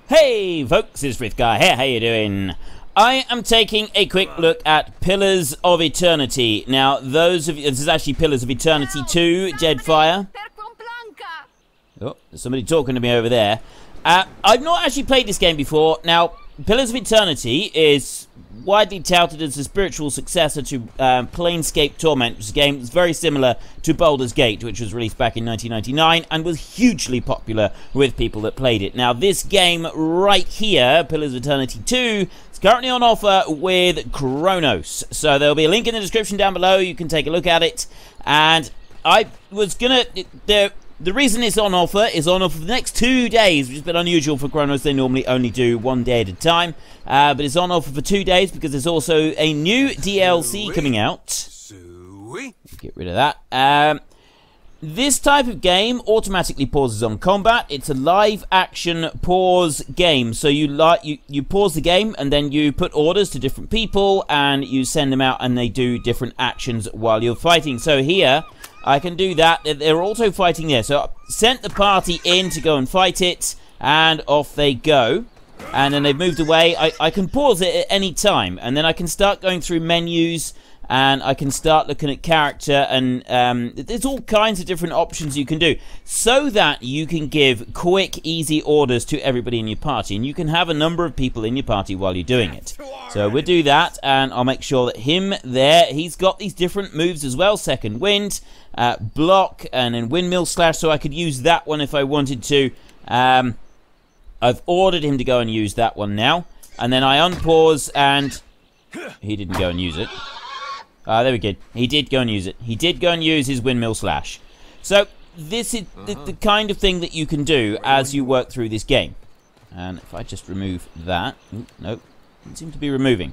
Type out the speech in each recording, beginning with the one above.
Hey folks, it's Rymrgand here, how you doing? I am taking a quick look at Pillars of Eternity. Now, this is actually Pillars of Eternity 2, Deadfire. Oh, there's somebody talking to me over there. I've not actually played this game before. Now, Pillars of Eternity is widely touted as the spiritual successor to Planescape Torment, which is a game that's very similar to Baldur's Gate, which was released back in 1999 and was hugely popular with people that played it. Now, this game right here, Pillars of Eternity 2, is currently on offer with Chronos. So there'll be a link in the description down below. You can take a look at it. And I was gonna... The reason it's on offer is on offer for the next 2 days, which is a bit unusual for Chronos. They normally only do 1 day at a time. But it's on offer for 2 days because there's also a new DLC coming out. Get rid of that. This type of game automatically pauses on combat. It's a live action pause game. So you pause the game and then you put orders to different people and you send them out and they do different actions while you're fighting. So here... I can do that. They're also fighting there. So I sent the party in to go and fight it, and off they go. And then they've moved away. I can pause it at any time, and then I can start going through menus, and I can start looking at character, and there's all kinds of different options you can do, so that you can give quick, easy orders to everybody in your party, and you can have a number of people in your party while you're doing it. So we'll do that, and I'll make sure that him there, he's got these different moves as well, Second Wind, block, and then windmill slash, so I could use that one if I wanted to. I've ordered him to go and use that one now, and then I unpause, and he didn't go and use it. There we go. He did go and use it. He did go and use his windmill slash. So this is the kind of thing that you can do as you work through this game. And if I just remove that, nope, doesn't seem to be removing.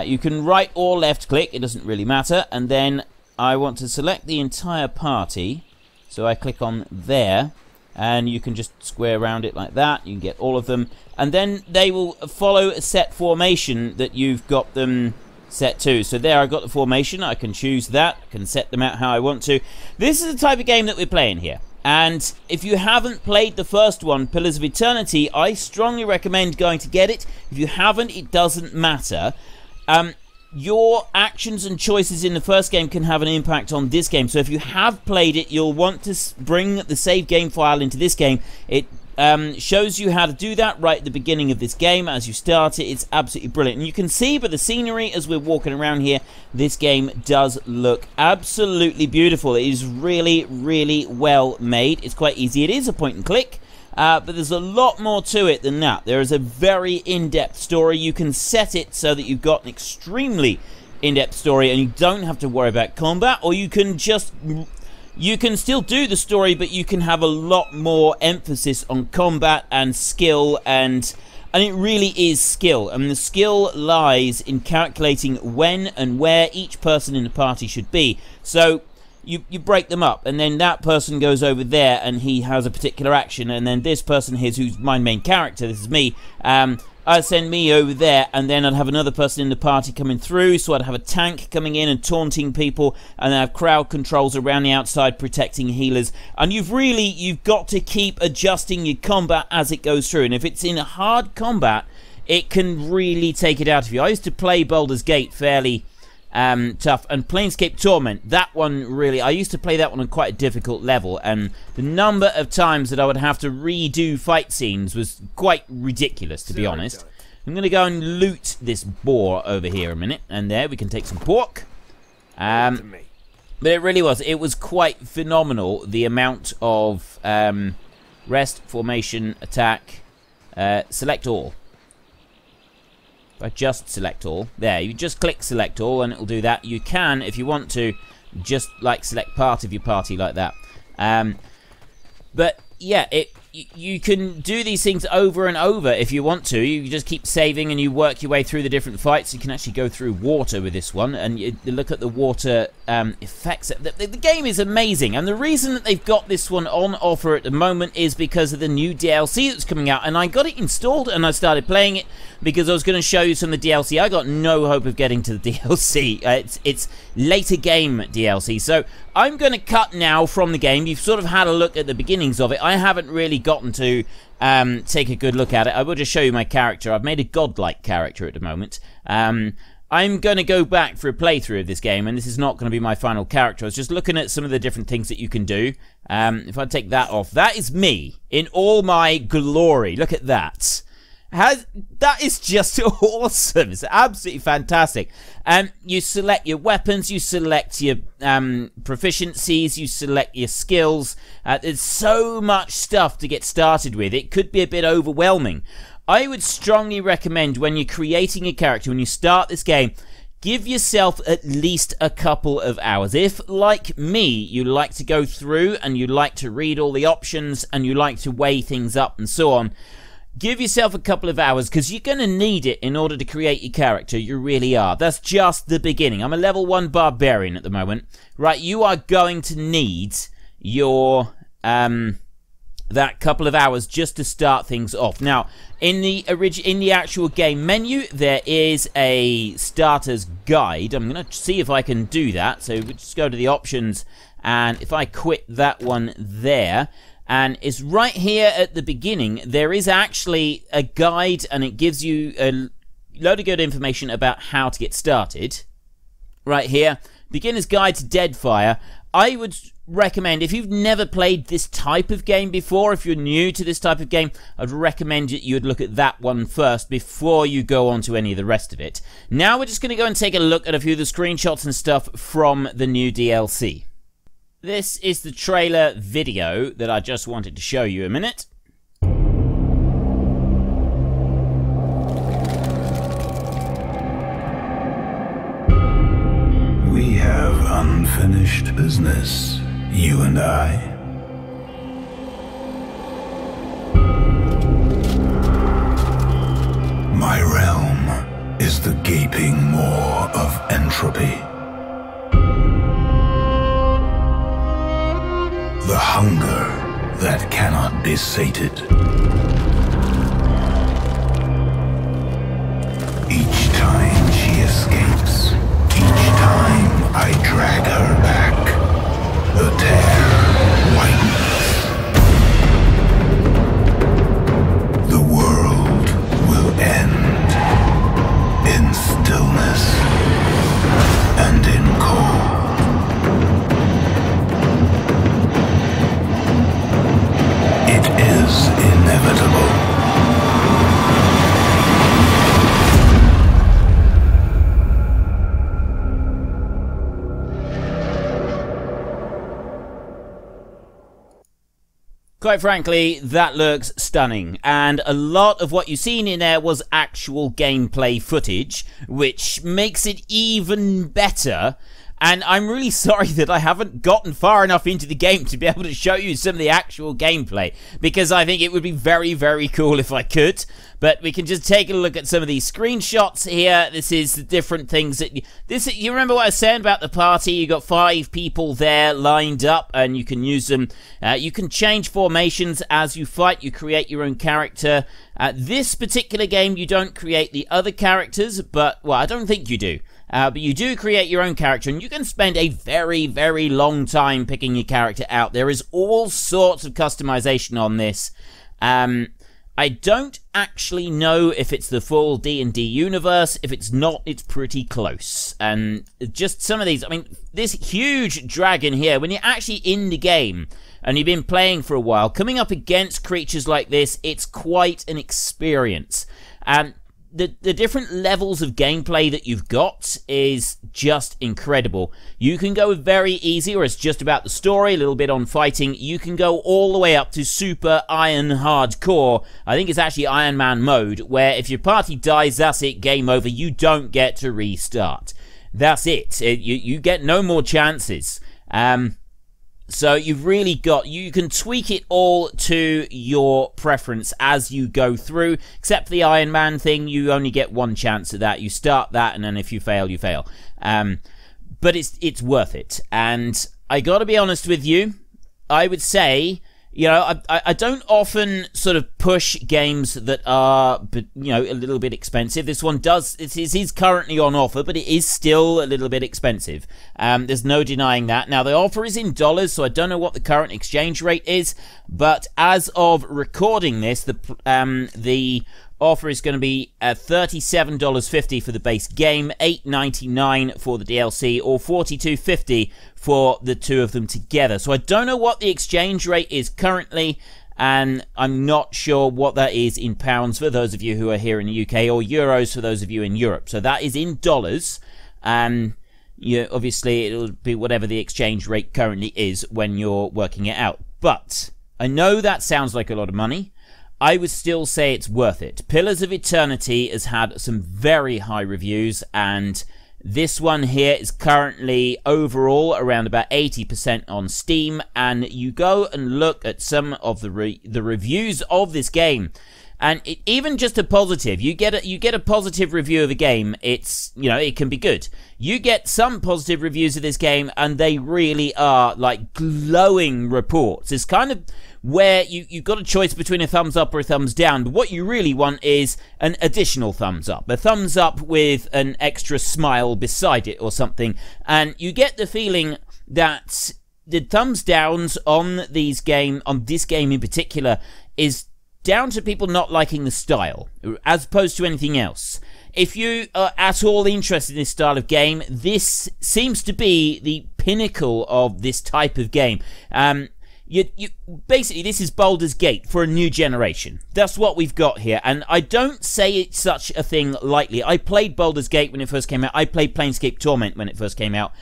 You can right or left click. It doesn't really matter. And then I want to select the entire party, so I click on there, and you can just square around it like that. You can get all of them, and then they will follow a set formation that you've got them set to. So there, I've got the formation. I can choose that. I can set them out how I want to. This is the type of game that we're playing here. And if you haven't played the first one, Pillars of Eternity, I strongly recommend going to get it. If you haven't, it doesn't matter. Your actions and choices in the first game can have an impact on this game. So if you have played it, you'll want to bring the save game file into this game. It shows you how to do that right at the beginning of this game as you start it. It's absolutely brilliant. And you can see by the scenery as we're walking around here, this game does look absolutely beautiful. It is really, really well made. It's quite easy. It is a point and click. But there's a lot more to it than that. There is a very in-depth story. You can set it so that you've got an extremely in-depth story and you don't have to worry about combat, or you can just... You can still do the story, but you can have a lot more emphasis on combat and skill, and it really is skill. And the skill lies in calculating when and where each person in the party should be. So you break them up, and then that person goes over there and he has a particular action, and then this person here, who's my main character, this is me, I'd send me over there, and then I'd have another person in the party coming through, so I'd have a tank coming in and taunting people, and then I have crowd controls around the outside protecting healers. And you've got to keep adjusting your combat as it goes through, and if it's in a hard combat, it can really take it out of you. I used to play Baldur's Gate fairly tough, and Planescape Torment, that one really, I used to play that one on quite a difficult level, and the number of times that I would have to redo fight scenes was quite ridiculous, to be honest. I'm going to go and loot this boar over here a minute, and there we can take some pork. But it really was quite phenomenal, the amount of rest, formation, attack, select all. I just select all. There, you just click select all and it'll do that. You can, if you want to, just like select part of your party like that. But yeah, you can do these things over and over if you want to. You just keep saving and you work your way through the different fights. You can actually go through water with this one, and you look at the water effects. The game is amazing, and the reason that they've got this one on offer at the moment is because of the new DLC that's coming out, and I got it installed and I started playing it because I was going to show you some of the DLC. I got no hope of getting to the DLC. It's later game DLC, so I'm going to cut now from the game. You've sort of had a look at the beginnings of it. I haven't really gotten to take a good look at it. I will just show you my character. I've made a godlike character at the moment. I'm going to go back for a playthrough of this game, and this is not going to be my final character. I was just looking at some of the different things that you can do. If I take that off, that is me in all my glory. Look at that. That is just awesome. It's absolutely fantastic. You select your weapons, you select your proficiencies, you select your skills. There's so much stuff to get started with. It could be a bit overwhelming. I would strongly recommend when you're creating a character, when you start this game, give yourself at least a couple of hours. If, like me, you like to go through and you like to read all the options and you like to weigh things up and so on, give yourself a couple of hours, because you're going to need it in order to create your character. You really are. That's just the beginning. I'm a level 1 barbarian at the moment. Right, you are going to need your that couple of hours just to start things off. Now, in the actual game menu, there is a starter's guide. I'm going to see if I can do that. So we just go to the options, and if I quit that one there, and it's right here at the beginning, there is actually a guide, and it gives you a load of good information about how to get started. Right here, Beginner's Guide to Deadfire. I would recommend, if you've never played this type of game before, if you're new to this type of game, I'd recommend that you would look at that one first before you go on to any of the rest of it. Now we're just going to go and take a look at a few of the screenshots and stuff from the new DLC. This is the trailer video that I just wanted to show you a minute. We have unfinished business, you and I. My realm is the gaping maw of entropy. The hunger that cannot be sated. Each time she escapes, each time I drag her back, the tear widens. The world will end in stillness and in cold. It is inevitable. Quite frankly, that looks stunning, and a lot of what you've seen in there was actual gameplay footage, which makes it even better. And I'm really sorry that I haven't gotten far enough into the game to be able to show you some of the actual gameplay, because I think it would be very, very cool if I could. But we can just take a look at some of these screenshots here. This is the different things that you remember what I was saying about the party? You got 5 people there lined up, and you can use them. You can change formations as you fight. You create your own character. This particular game, you don't create the other characters, but, well, I don't think you do. But you do create your own character, and you can spend a very, very long time picking your character out. There is all sorts of customization on this. I don't actually know if it's the full D&D universe. If it's not, it's pretty close. And just some of these, I mean, this huge dragon here, when you're actually in the game and you've been playing for a while, coming up against creatures like this, it's quite an experience. The different levels of gameplay that you've got is just incredible. You can go very easy, or it's just about the story, a little bit on fighting. You can go all the way up to super iron hardcore. I think it's actually Iron Man mode, where if your party dies, that's it, game over. You don't get to restart. That's it. You get no more chances. So you've really got, you can tweak it all to your preference as you go through, except for the Iron Man thing. You only get one chance at that. You start that, and then if you fail, you fail. But it's worth it. And I gotta be honest with you, I would say you know, I don't often sort of push games that are, you know, a little bit expensive. This one it is currently on offer, but it is still a little bit expensive. There's no denying that. Now, the offer is in dollars, so I don't know what the current exchange rate is, but as of recording this, the offer is going to be $37.50 for the base game, $8.99 for the DLC, or $42.50 for the two of them together. So I don't know what the exchange rate is currently, and I'm not sure what that is in pounds for those of you who are here in the UK, or euros for those of you in Europe. So that is in dollars, and obviously it'll be whatever the exchange rate currently is when you're working it out. But I know that sounds like a lot of money. I would still say it's worth it. Pillars of Eternity has had some very high reviews, and this one here is currently overall around about 80% on Steam, and you go and look at some of the reviews of this game, and even just a positive, you get a positive review of a game, it's, you know, it can be good. You get some positive reviews of this game, and they really are like glowing reports. It's kind of where you've got a choice between a thumbs up or a thumbs down, but what you really want is an additional thumbs up. A thumbs up with an extra smile beside it or something. And you get the feeling that the thumbs downs on this game in particular is down to people not liking the style, as opposed to anything else. If you are at all interested in this style of game, this seems to be the pinnacle of this type of game. Basically, this is Baldur's Gate for a new generation. That's what we've got here, and I don't say it's such a thing lightly. I played Baldur's Gate when it first came out. I played Planescape Torment when it first came out.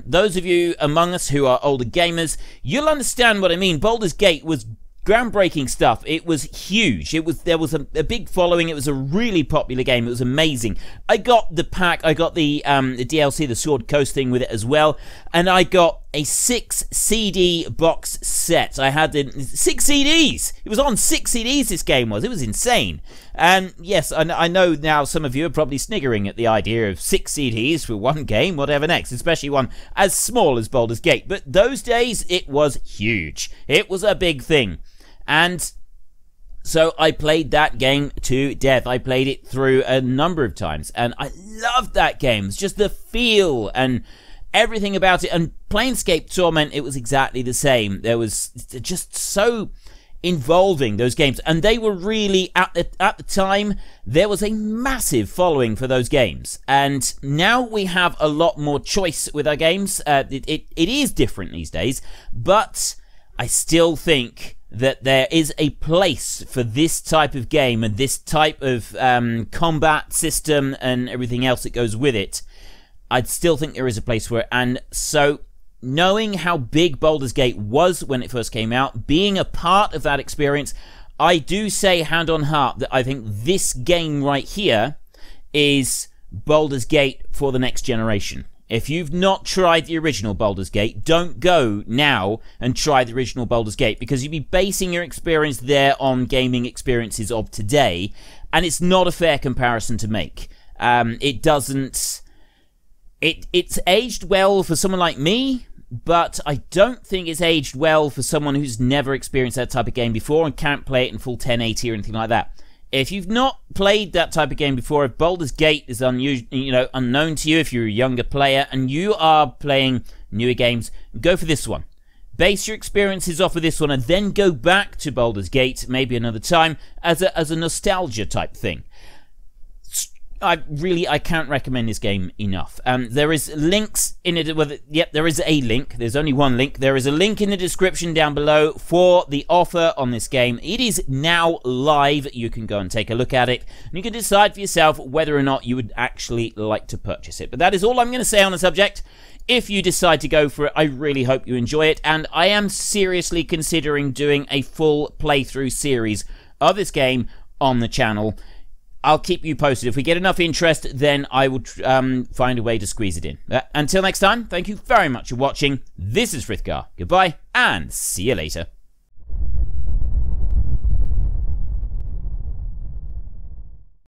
Those of you among us who are older gamers, you'll understand what I mean. Baldur's Gate was groundbreaking stuff. It was huge. There was a big following. It was a really popular game. It was amazing. I got the pack. I got the DLC, the Sword Coast thing with it as well, and I got a 6 CD box set. I had 6 CDs. It was on 6 CDs. This game was. It was insane. And yes, I know now some of you are probably sniggering at the idea of 6 CDs for one game, whatever next, especially one as small as Baldur's Gate. But those days, it was huge. It was a big thing. And so I played that game to death. I played it through a number of times, and I loved that game. It's just the feel and everything about it. And Planescape Torment, it was exactly the same. There was just so involving, those games, and they were really at the time there was a massive following for those games, and now we have a lot more choice with our games. It is different these days, but I still think that there is a place for this type of game and this type of combat system and everything else that goes with it. I'd still think there is a place for it, and so knowing how big Baldur's Gate was when it first came out, being a part of that experience, I do say hand on heart that I think this game right here is Baldur's Gate for the next generation. If you've not tried the original Baldur's Gate, don't go now and try the original Baldur's Gate, because you'll be basing your experience there on gaming experiences of today, and it's not a fair comparison to make. It's aged well for someone like me, but I don't think it's aged well for someone who's never experienced that type of game before and can't play it in full 1080 or anything like that. If you've not played that type of game before, if Baldur's Gate is unknown to you, if you're a younger player and you are playing newer games, go for this one. Base your experiences off of this one and then go back to Baldur's Gate maybe another time as a nostalgia type thing. I can't recommend this game enough. There is links in it. Yep, there is a link. There's only one link. There is a link in the description down below for the offer on this game. It is now live. You can go and take a look at it, and you can decide for yourself whether or not you would actually like to purchase it. But that is all I'm going to say on the subject. If you decide to go for it, I really hope you enjoy it, and I am seriously considering doing a full playthrough series of this game on the channel. I'll keep you posted. If we get enough interest, then I will find a way to squeeze it in. Until next time, thank you very much for watching. This is Rymrgand. Goodbye, and see you later.